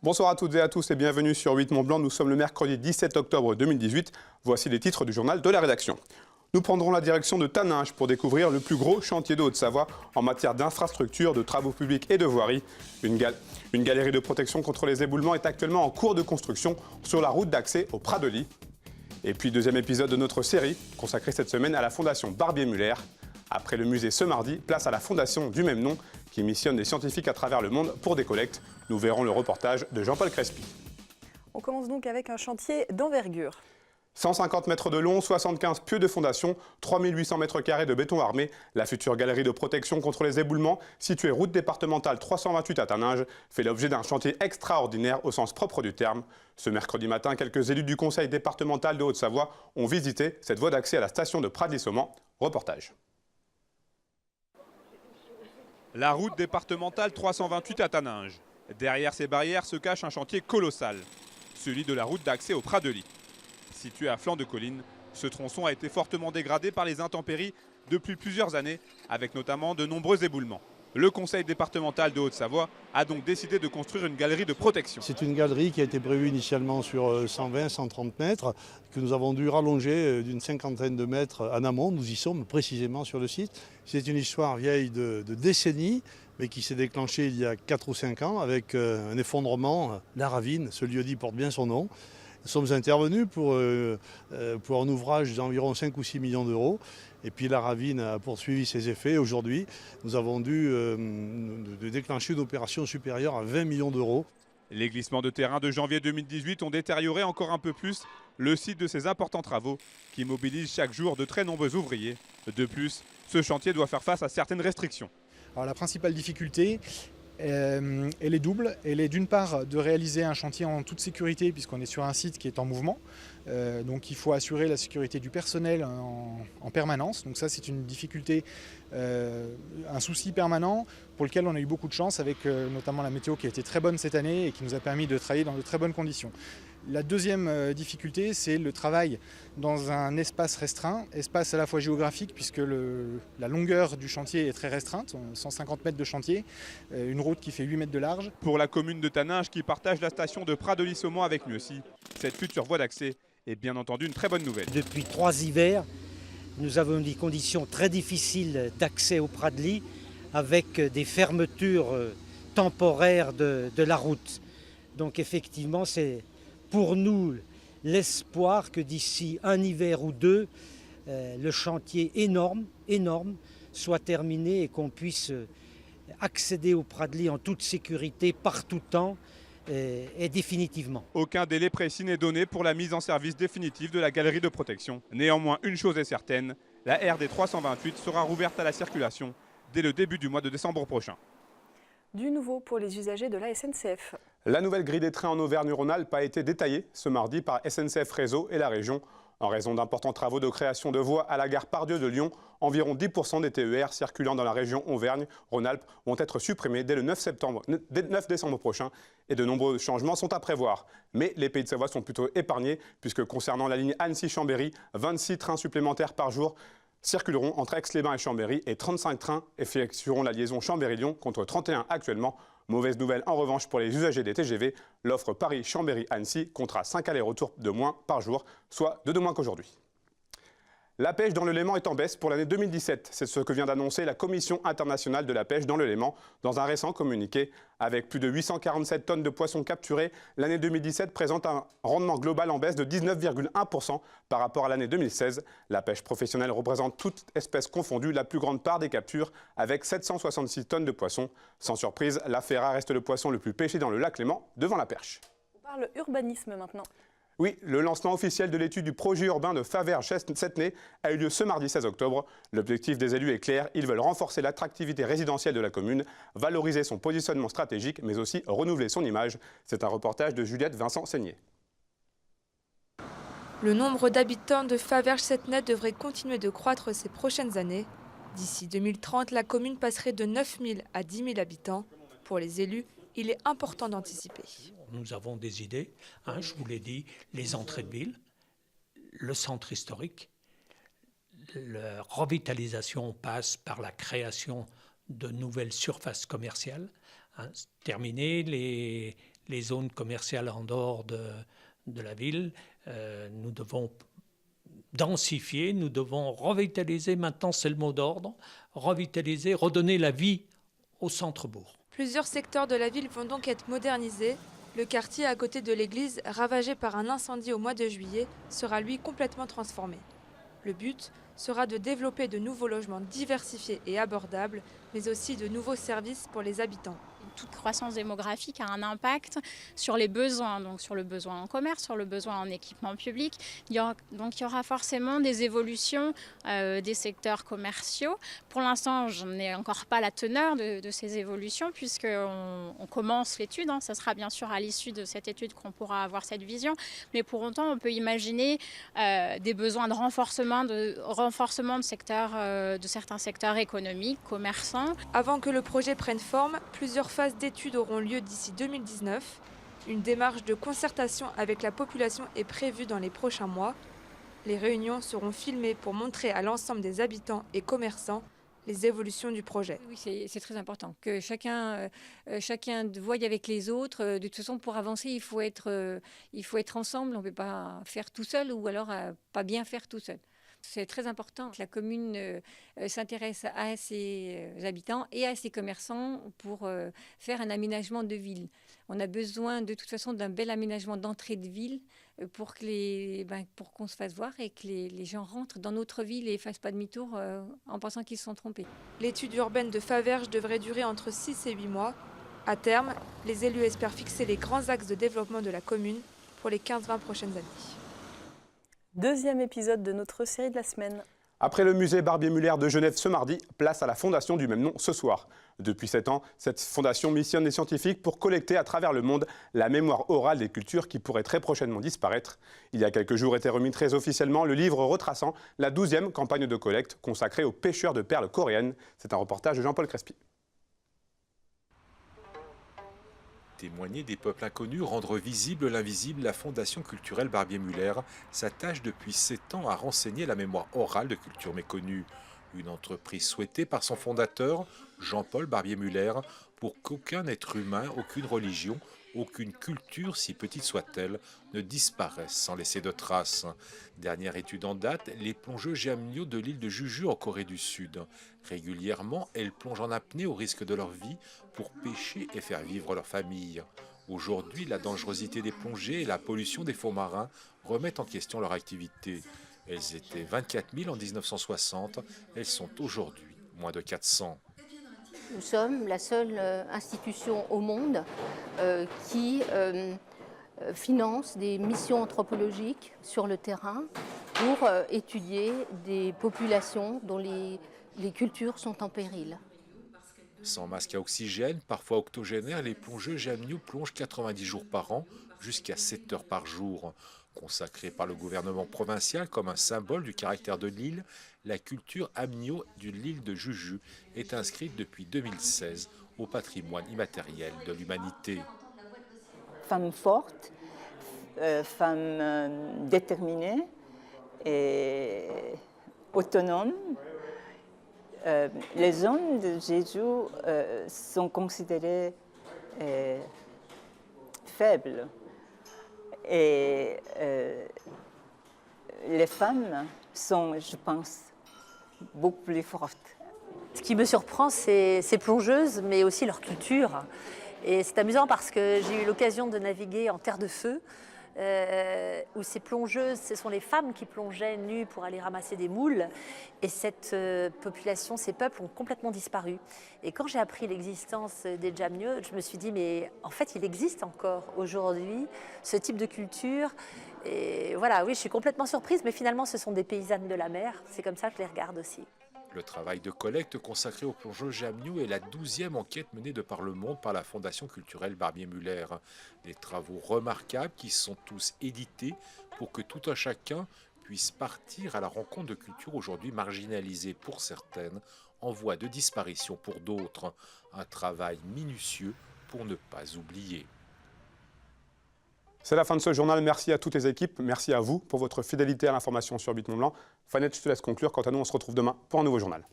Bonsoir à toutes et à tous et bienvenue sur 8 Mont Blanc. Nous sommes le mercredi 17 octobre 2018. Voici les titres du journal de la rédaction. Nous prendrons la direction de Taninges pour découvrir le plus gros chantier de Haute-Savoie en matière d'infrastructures, de travaux publics et de voirie. Une galerie de protection contre les éboulements est actuellement en cours de construction sur la route d'accès au Prat-de-Ly. Et puis deuxième épisode de notre série consacrée cette semaine à la fondation Barbier-Muller. Après le musée ce mardi, place à la fondation du même nom qui missionne des scientifiques à travers le monde pour des collectes. Nous verrons le reportage de Jean-Paul Crespi. On commence donc avec un chantier d'envergure. 150 mètres de long, 75 pieux de fondation, 3800 mètres carrés de béton armé. La future galerie de protection contre les éboulements, située route départementale 328 à Taninges, fait l'objet d'un chantier extraordinaire au sens propre du terme. Ce mercredi matin, quelques élus du conseil départemental de Haute-Savoie ont visité cette voie d'accès à la station de Prat-de-Ly-Saumont. Reportage. La route départementale 328 à Taninges. Derrière ces barrières se cache un chantier colossal, celui de la route d'accès au Prat-de-Ly. Situé à flanc de colline, ce tronçon a été fortement dégradé par les intempéries depuis plusieurs années, avec notamment de nombreux éboulements. Le conseil départemental de Haute-Savoie a donc décidé de construire une galerie de protection. C'est une galerie qui a été prévue initialement sur 120-130 mètres, que nous avons dû rallonger d'une cinquantaine de mètres en amont. Nous y sommes précisément sur le site. C'est une histoire vieille de décennies, mais qui s'est déclenchée il y a 4 ou 5 ans avec un effondrement. La ravine, ce lieu-dit porte bien son nom. Nous sommes intervenus pour un ouvrage d'environ 5 ou 6 millions d'euros. Et puis la ravine a poursuivi ses effets. Aujourd'hui, nous avons dû déclencher une opération supérieure à 20 millions d'euros. Les glissements de terrain de janvier 2018 ont détérioré encore un peu plus le site de ces importants travaux qui mobilisent chaque jour de très nombreux ouvriers. De plus, ce chantier doit faire face à certaines restrictions. Alors, la principale difficulté, elle est double. Elle est d'une part de réaliser un chantier en toute sécurité puisqu'on est sur un site qui est en mouvement. Donc il faut assurer la sécurité du personnel en permanence. Donc ça c'est une difficulté, un souci permanent pour lequel on a eu beaucoup de chance avec notamment la météo qui a été très bonne cette année et qui nous a permis de travailler dans de très bonnes conditions. La deuxième difficulté, c'est le travail dans un espace restreint, espace à la fois géographique puisque la longueur du chantier est très restreinte, 150 mètres de chantier, une route qui fait 8 mètres de large. Pour la commune de Taninges qui partage la station de Prat-de-Ly-Saumont avec Mieuxy, cette future voie d'accès est bien entendu une très bonne nouvelle. Depuis 3 hivers, nous avons des conditions très difficiles d'accès au Prat-de-Ly avec des fermetures temporaires de la route. Donc effectivement, c'est pour nous l'espoir que d'ici un hiver ou deux, le chantier énorme soit terminé et qu'on puisse accéder au Prat-de-Ly en toute sécurité, par tout temps et définitivement. Aucun délai précis n'est donné pour la mise en service définitive de la galerie de protection. Néanmoins, une chose est certaine, la RD 328 sera rouverte à la circulation dès le début du mois de décembre prochain. Du nouveau pour les usagers de la SNCF. La nouvelle grille des trains en Auvergne-Rhône-Alpes a été détaillée ce mardi par SNCF Réseau et la région. En raison d'importants travaux de création de voies à la gare Pardieu de Lyon, environ 10% des TER circulant dans la région Auvergne-Rhône-Alpes vont être supprimés dès le 9 décembre prochain et de nombreux changements sont à prévoir. Mais les Pays de Savoie sont plutôt épargnés puisque concernant la ligne Annecy-Chambéry, 26 trains supplémentaires par jour circuleront entre Aix-les-Bains et Chambéry et 35 trains effectueront la liaison Chambéry-Lyon contre 31 actuellement. Mauvaise nouvelle en revanche pour les usagers des TGV, l'offre Paris-Chambéry-Annecy comptera 5 allers-retours de moins par jour, soit 2 de moins qu'aujourd'hui. La pêche dans le Léman est en baisse pour l'année 2017. C'est ce que vient d'annoncer la Commission internationale de la pêche dans le Léman dans un récent communiqué. Avec plus de 847 tonnes de poissons capturés, l'année 2017 présente un rendement global en baisse de 19,1% par rapport à l'année 2016. La pêche professionnelle représente toute espèce confondue la plus grande part des captures avec 766 tonnes de poissons. Sans surprise, la ferra reste le poisson le plus pêché dans le lac Léman devant la perche. On parle urbanisme maintenant. Oui, le lancement officiel de l'étude du projet urbain de Faverges-Settenay a eu lieu ce mardi 16 octobre. L'objectif des élus est clair, ils veulent renforcer l'attractivité résidentielle de la commune, valoriser son positionnement stratégique, mais aussi renouveler son image. C'est un reportage de Juliette Vincent-Seigné. Le nombre d'habitants de Faverges-Settenay devrait continuer de croître ces prochaines années. D'ici 2030, la commune passerait de 9 000 à 10 000 habitants. Pour les élus, il est important d'anticiper. Nous avons des idées, je vous l'ai dit, les entrées de ville, le centre historique, la revitalisation passe par la création de nouvelles surfaces commerciales. Terminer les zones commerciales en dehors de la ville. Nous devons densifier, nous devons revitaliser, maintenant c'est le mot d'ordre, revitaliser, redonner la vie au centre-bourg. Plusieurs secteurs de la ville vont donc être modernisés. Le quartier à côté de l'église, ravagé par un incendie au mois de juillet, sera lui complètement transformé. Le but sera de développer de nouveaux logements diversifiés et abordables, mais aussi de nouveaux services pour les habitants. Toute croissance démographique a un impact sur les besoins, donc sur le besoin en commerce, sur le besoin en équipement public. Il y aura forcément des évolutions des secteurs commerciaux. Pour l'instant, je n'ai encore pas la teneur de ces évolutions puisqu'on commence l'étude. Ça sera bien sûr à l'issue de cette étude qu'on pourra avoir cette vision. Mais pour autant, on peut imaginer des besoins de renforcement de certains secteurs économiques, commerçants. Avant que le projet prenne forme, plusieurs phases d'études auront lieu d'ici 2019. Une démarche de concertation avec la population est prévue dans les prochains mois. Les réunions seront filmées pour montrer à l'ensemble des habitants et commerçants les évolutions du projet. Oui, c'est très important que chacun voie avec les autres. De toute façon, pour avancer, il faut être ensemble. On ne peut pas faire tout seul ou alors pas bien faire tout seul. C'est très important que la commune s'intéresse à ses habitants et à ses commerçants pour faire un aménagement de ville. On a besoin de toute façon d'un bel aménagement d'entrée de ville pour qu'on se fasse voir et que les gens rentrent dans notre ville et ne fassent pas demi-tour en pensant qu'ils se sont trompés. L'étude urbaine de Faverges devrait durer entre 6 et 8 mois. À terme, les élus espèrent fixer les grands axes de développement de la commune pour les 15-20 prochaines années. Deuxième épisode de notre série de la semaine. Après le musée Barbier-Muller de Genève ce mardi, place à la fondation du même nom ce soir. Depuis 7 ans, cette fondation missionne les scientifiques pour collecter à travers le monde la mémoire orale des cultures qui pourraient très prochainement disparaître. Il y a quelques jours était remis très officiellement le livre retraçant la 12e campagne de collecte consacrée aux pêcheurs de perles coréennes. C'est un reportage de Jean-Paul Crespi. Témoigner des peuples inconnus, rendre visible l'invisible, la Fondation culturelle Barbier-Muller s'attache depuis 7 ans à renseigner la mémoire orale de cultures méconnues. Une entreprise souhaitée par son fondateur, Jean-Paul Barbier-Muller, pour qu'aucun être humain, aucune religion, aucune culture, si petite soit-elle, ne disparaisse sans laisser de traces. Dernière étude en date, les plongeuses Jamnyo de l'île de Juju en Corée du Sud. Régulièrement, elles plongent en apnée au risque de leur vie pour pêcher et faire vivre leur famille. Aujourd'hui, la dangerosité des plongées et la pollution des fonds marins remettent en question leur activité. Elles étaient 24 000 en 1960, elles sont aujourd'hui moins de 400. Nous sommes la seule institution au monde qui finance des missions anthropologiques sur le terrain pour étudier des populations dont les cultures sont en péril. Sans masque à oxygène, parfois octogénaires, les plongeuses Jamnyo plongent 90 jours par an, jusqu'à 7 heures par jour. Consacrée par le gouvernement provincial comme un symbole du caractère de l'île, la culture Amnio de l'île de Juju est inscrite depuis 2016 au patrimoine immatériel de l'humanité. Femme forte, femme déterminée et autonome. Les hommes de Jeju sont considérés faibles. Et les femmes sont, je pense, beaucoup plus fortes. Ce qui me surprend, c'est ces plongeuses, mais aussi leur culture. Et c'est amusant parce que j'ai eu l'occasion de naviguer en terre de feu, où ces plongeuses, ce sont les femmes qui plongeaient nues pour aller ramasser des moules. Et cette population, ces peuples ont complètement disparu. Et quand j'ai appris l'existence des Jamnyo, je me suis dit, mais en fait, il existe encore aujourd'hui ce type de culture. Et voilà, oui, je suis complètement surprise, mais finalement, ce sont des paysannes de la mer. C'est comme ça que je les regarde aussi. Le travail de collecte consacré aux plongeuses Jamnyo est la 12e enquête menée de par le monde par la Fondation culturelle Barbier-Muller. Des travaux remarquables qui sont tous édités pour que tout un chacun puisse partir à la rencontre de cultures aujourd'hui marginalisées pour certaines, en voie de disparition pour d'autres. Un travail minutieux pour ne pas oublier. C'est la fin de ce journal. Merci à toutes les équipes. Merci à vous pour votre fidélité à l'information sur Bit Mont Blanc. Fanette, je te laisse conclure. Quant à nous, on se retrouve demain pour un nouveau journal.